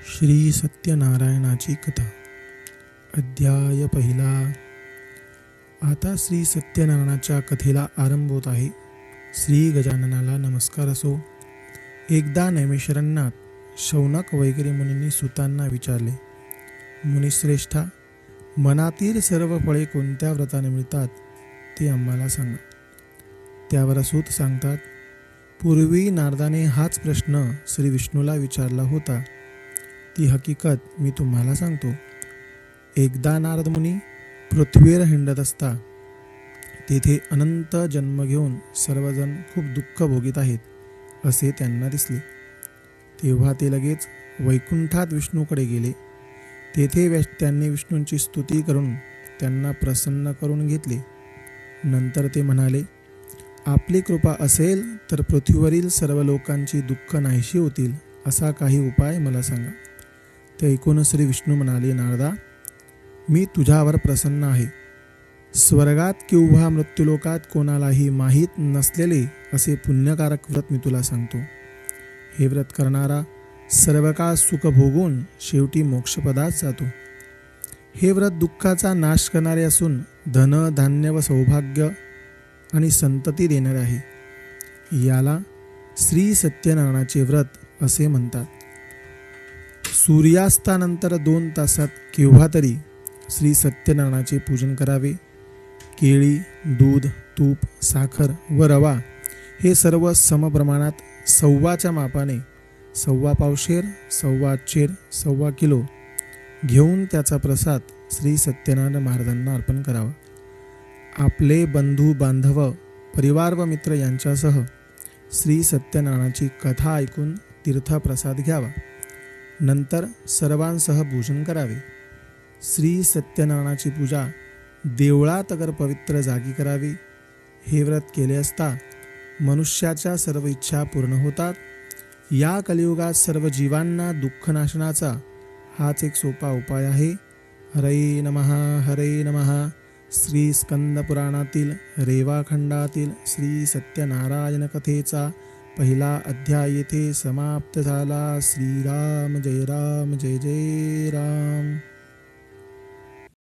श्री सत्यनारायणाची कथा अध्याय पहिला। आता श्री सत्यनारायणाच्या कथेला आरंभ होत आहे। श्री गजाननाला नमस्कार असो। एकदा नैमिषारण्यात शौनक वगैरे मुनींनी सुतांना विचारले, मुनिश्रेष्ठा, मनातील सर्व फळे कोणत्या व्रताने मिळतात ते आम्हाला सांगा। त्यावर सूत सांगतात, पूर्वी नारदाने हाच प्रश्न श्री विष्णूला विचारला होता। ती हकीकत मी तुम्हाला सांगतो। एकदा नारद मुनी पृथ्वीवर हिंडत असता तेथे अनंत जन्म घेऊन सर्वजण खूप दुःख भोगीत आहेत असे त्यांना दिसले। तेव्हा ते लगेच वैकुंठात विष्णूकडे गेले। तेथे त्यांनी विष्णूंची स्तुती करून त्यांना प्रसन्न करून घेतले। नंतर ते म्हणाले, आपली कृपा असेल तर पृथ्वीवरील सर्व लोकांची दुःख नाहीशी होतील असा काही उपाय मला सांगा। ते ऐकून श्री विष्णू म्हणाले, नारदा, मी तुझ्यावर प्रसन्न आहे। स्वर्गात किंवा मृत्यूलोकात कोणालाही माहीत नसलेले असे पुण्यकारक व्रत मी तुला सांगतो। हे व्रत करणारा सर्व काळ सुख भोगून शेवटी मोक्षपदात जातो। हे व्रत दुःखाचा नाश करणारे असून धन धान्य व सौभाग्य आणि संतती देणारे आहे। याला श्री सत्यनारायणाचे व्रत असे म्हणतात। सूर्यास्तानंतर 2 तासात केव्हा तरी श्री सत्यनारायणाचे पूजन करावे। केळी, दूध, तूप, साखर व रवा हे सर्व समप्रमाणात सव्वाच्या मापाने 1.25 पावशेर, 1.25 आचेर, 1.25 किलो घेऊन त्याचा प्रसाद श्री सत्यनारायण महाराजांना अर्पण करावा। आपले बंधू बांधव, परिवार व मित्र यांच्यासह श्री सत्यनारायणाची कथा ऐकून तीर्थप्रसाद घ्यावा। नंतर सर्वांसह भोजन करावे। श्री सत्यनारायणाची पूजा देवळात अगर पवित्र जागी करावी। हे व्रत केले असता मनुष्याच्या सर्व इच्छा पूर्ण होतात। या कलियुगात सर्व जीवांना दुःख नाशनाचा हाच एक सोपा उपाय आहे। हरे नमः, हरे नमः। श्री स्कंद पुराणातील रेवाखंडातील श्री सत्यनारायण कथेचा पहिला अध्याय येथे समाप्त झाला। श्रीराम जय राम, जय जय राम।